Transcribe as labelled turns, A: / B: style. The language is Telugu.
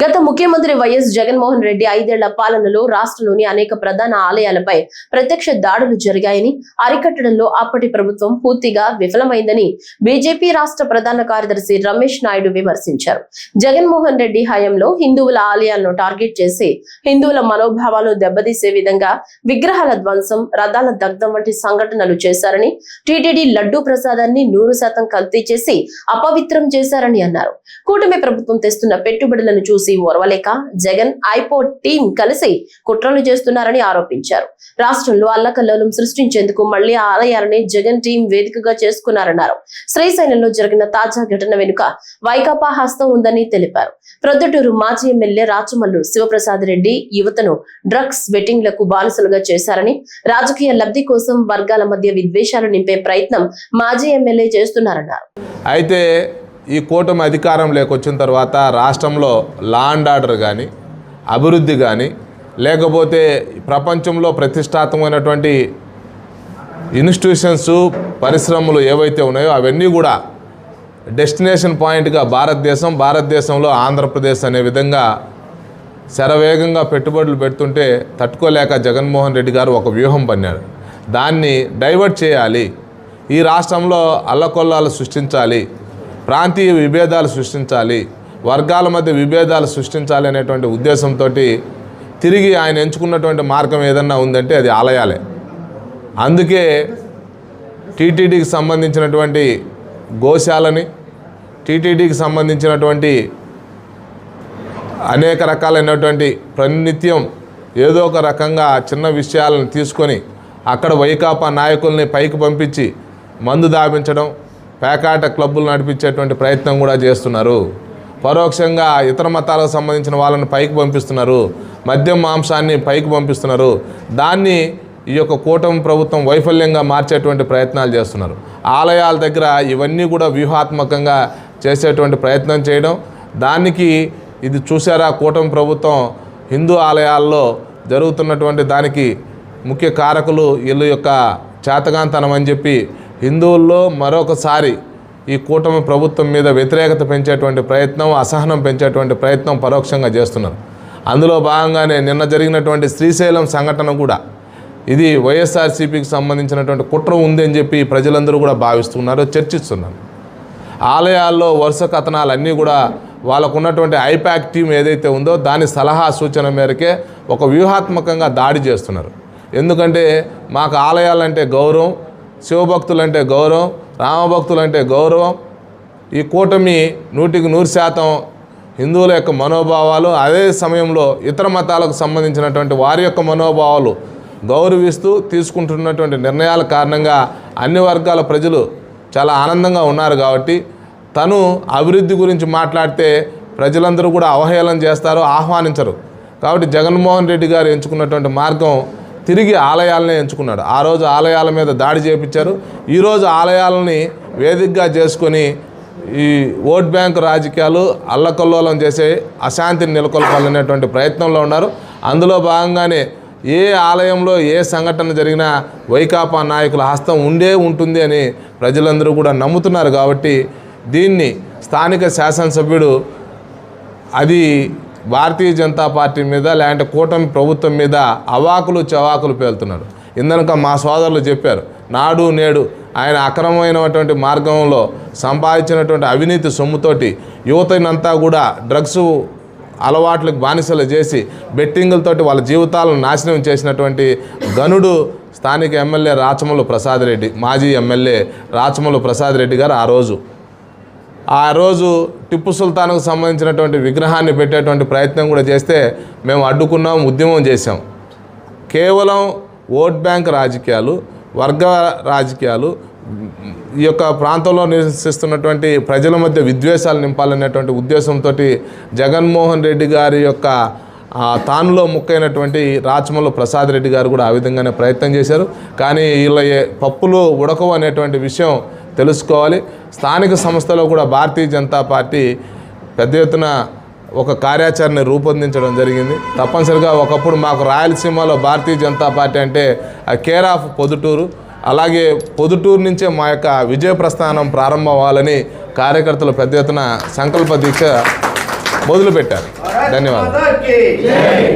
A: గత ముఖ్యమంత్రి వైఎస్ జగన్మోహన్ రెడ్డి 5 ఏళ్ల పాలనలో రాష్ట్రంలోని అనేక ప్రధాన ఆలయాలపై ప్రత్యక్ష దాడులు జరిగాయని, అరికట్టడంలో అప్పటి ప్రభుత్వం పూర్తిగా విఫలమైందని బీజేపీ రాష్ట్ర ప్రధాన కార్యదర్శి రమేష్ నాయుడు విమర్శించారు. జగన్మోహన్ రెడ్డి హయాంలో హిందువుల ఆలయాలను టార్గెట్ చేసి హిందువుల మనోభావాలను దెబ్బతీసే విధంగా విగ్రహాల ధ్వంసం, రథాల దగ్ధం వంటి సంఘటనలు చేశారని, టీటీడీ లడ్డూ ప్రసాదాన్ని 100% కల్తీ చేసి అపవిత్రం చేశారని అన్నారు. కూటమి ప్రభుత్వం తెస్తున్న పెట్టుబడులను చూసి ఓర్వలేక జగన్ ఐపో టీం కలిసి కుట్రలు చేస్తున్నారని ఆరోపించారు. రాష్ట్రంలో అల్లకల్లోలం సృష్టించేందుకు మళ్లీ ఆలయాలని జగన్ టీం వేదికగా చేసుకున్నారన్నారు. శ్రీశైలంలో జరిగిన తాజా ఘటన వెనుక వైకాపా హస్తం ఉందని తెలిపారు. ప్రొద్దుటూరు మాజీ ఎమ్మెల్యే రాచమల్లు శివప్రసాద్ రెడ్డి యువతను డ్రగ్స్ బెట్టింగ్లకు బానిసలుగా చేశారని, రాజకీయ లబ్ధి కోసం వర్గాల మధ్య విద్వేషాలు నింపే ప్రయత్నం మాజీ ఎమ్మెల్యే చేస్తున్నారన్నారు.
B: అయితే ఈ కూటమి అధికారంలోకి వచ్చిన తర్వాత రాష్ట్రంలో లా అండ్ ఆర్డర్ కానీ, అభివృద్ధి కానీ, లేకపోతే ప్రపంచంలో ప్రతిష్టాత్మకమైనటువంటి ఇన్స్టిట్యూషన్స్, పరిశ్రమలు ఏవైతే ఉన్నాయో అవన్నీ కూడా డెస్టినేషన్ పాయింట్గా భారతదేశంలో ఆంధ్రప్రదేశ్ అనే విధంగా శరవేగంగా పెట్టుబడులు పెడుతుంటే తట్టుకోలేక జగన్మోహన్ రెడ్డి గారు ఒక వ్యూహం పన్నాడు. దాన్ని డైవర్ట్ చేయాలి, ఈ రాష్ట్రంలో అల్లకొల్లాలు సృష్టించాలి, ప్రాంతీయ విభేదాలు సృష్టించాలి, వర్గాల మధ్య విభేదాలు సృష్టించాలి అనేటువంటి ఉద్దేశంతో తిరిగి ఆయన ఎంచుకున్నటువంటి మార్గం ఏదన్నా ఉందంటే అది ఆలయాలే. అందుకే టీటీడీకి సంబంధించినటువంటి గోశాలని, టీటీడీకి సంబంధించినటువంటి అనేక రకాలైనటువంటి ప్రతినిత్యం ఏదో ఒక రకంగా చిన్న విషయాలను తీసుకొని అక్కడ వైకాపా నాయకుల్ని పైకి పంపించి మందు దాపించడం, పేకాట క్లబ్బులు నడిపించేటువంటి ప్రయత్నం కూడా చేస్తున్నారు. పరోక్షంగా ఇతర మతాలకు సంబంధించిన వాళ్ళని పైకి పంపిస్తున్నారు, మద్యం మాంసాన్ని పైకి పంపిస్తున్నారు. దాన్ని ఈ యొక్క కూటమి ప్రభుత్వం వైఫల్యంగా మార్చేటువంటి ప్రయత్నాలు చేస్తున్నారు. ఆలయాల దగ్గర ఇవన్నీ కూడా వ్యూహాత్మకంగా చేసేటువంటి ప్రయత్నం చేయడం, దానికి ఇది చూసారా కూటమి ప్రభుత్వం హిందూ ఆలయాల్లో జరుగుతున్నటువంటి దానికి ముఖ్య కారకులు వీళ్ళ యొక్క చేతగాంతనం అని చెప్పి హిందువుల్లో మరొకసారి ఈ కూటమి ప్రభుత్వం మీద వ్యతిరేకత పెంచేటువంటి ప్రయత్నం, అసహనం పెంచేటువంటి ప్రయత్నం పరోక్షంగా చేస్తున్నారు. అందులో భాగంగానే నిన్న జరిగినటువంటి శ్రీశైలం సంఘటన కూడా ఇది వైఎస్ఆర్సీపీకి సంబంధించినటువంటి కుట్ర ఉంది అని చెప్పి ప్రజలందరూ కూడా భావిస్తున్నారు, చర్చిస్తున్నారు. ఆలయాల్లో వరుస కథనాలన్నీ కూడా వాళ్ళకు ఉన్నటువంటి ఐపాక్ టీం ఏదైతే ఉందో దాని సలహా సూచన మేరకే ఒక వ్యూహాత్మకంగా దాడి చేస్తున్నారు. ఎందుకంటే మాకు ఆలయాలంటే గౌరవం, శివభక్తులంటే గౌరవం, రామభక్తులంటే గౌరవం. ఈ కూటమి 100% హిందువుల యొక్క మనోభావాలు, అదే సమయంలో ఇతర మతాలకు సంబంధించినటువంటి వారి యొక్క మనోభావాలు గౌరవిస్తూ తీసుకుంటున్నటువంటి నిర్ణయాల కారణంగా అన్ని వర్గాల ప్రజలు చాలా ఆనందంగా ఉన్నారు. కాబట్టి తను అభివృద్ధి గురించి మాట్లాడితే ప్రజలందరూ కూడా అవహేళన చేస్తారు, ఆహ్వానించరు. కాబట్టి జగన్మోహన్ రెడ్డి గారు ఎంచుకున్నటువంటి మార్గం తిరిగి ఆలయాలనే ఎంచుకున్నాడు. ఆ రోజు ఆలయాల మీద దాడి చేయించారు. ఈరోజు ఆలయాలని వేదికగా చేసుకొని ఈ ఓట్ బ్యాంక్ రాజకీయాలు, అల్లకల్లోలం చేసే అశాంతిని నెలకొల్పాలనేటువంటి ప్రయత్నంలో ఉన్నారు. అందులో భాగంగానే ఏ ఆలయంలో ఏ సంఘటన జరిగినా వైకాపా నాయకుల హస్తం ఉంటుంది అని ప్రజలందరూ కూడా నమ్ముతున్నారు. కాబట్టి దీన్ని స్థానిక శాసనసభ్యుడు అది భారతీయ జనతా పార్టీ మీద లేదంటే కూటమి ప్రభుత్వం మీద అవాకులు చవాకులు పేలుతున్నాడు. ఇందనక మా సోదరులు చెప్పారు, నాడు నేడు ఆయన అక్రమమైనటువంటి మార్గంలో సంపాదించినటువంటి అవినీతి సొమ్ముతోటి యువతనంతా కూడా డ్రగ్స్ అలవాట్లకు బానిసలు చేసి బెట్టింగులతోటి వాళ్ళ జీవితాలను నాశనం చేసినటువంటి గనుడు స్థానిక ఎమ్మెల్యే రాచమల్లు ప్రసాద్ రెడ్డి, మాజీ ఎమ్మెల్యే రాచమల్లు ప్రసాద్ రెడ్డి గారు ఆ రోజు టిప్పు సుల్తాన్కు సంబంధించినటువంటి విగ్రహాన్ని పెట్టేటువంటి ప్రయత్నం కూడా చేస్తే మేము అడ్డుకున్నాం, ఉద్యమం చేశాం. కేవలం ఓట్ బ్యాంక్ రాజకీయాలు, వర్గ రాజకీయాలు, ఈ యొక్క ప్రాంతంలో నివసిస్తున్నటువంటి ప్రజల మధ్య విద్వేషాలు నింపాలనేటువంటి ఉద్దేశంతో జగన్మోహన్ రెడ్డి గారి యొక్క తానులో ముక్కైనటువంటి రాచమల్లు ప్రసాద్ రెడ్డి గారు కూడా ఆ విధంగానే ప్రయత్నం చేశారు. కానీ వీళ్ళ పప్పులు ఉడకవు అనేటువంటి విషయం తెలుసుకోవాలి. స్థానిక సంస్థలో కూడా భారతీయ జనతా పార్టీ పెద్ద ఎత్తున ఒక కార్యాచరణ రూపొందించడం జరిగింది. తప్పనిసరిగా ఒకప్పుడు మాకు రాయలసీమలో భారతీయ జనతా పార్టీ అంటే కేర్ ఆఫ్ పొద్దుటూరు, అలాగే పొద్దుటూరు నుంచే మా యొక్క విజయ ప్రస్థానం ప్రారంభం అవ్వాలని కార్యకర్తలు పెద్ద ఎత్తున సంకల్ప దీక్ష మొదలుపెట్టారు. ధన్యవాదాలు.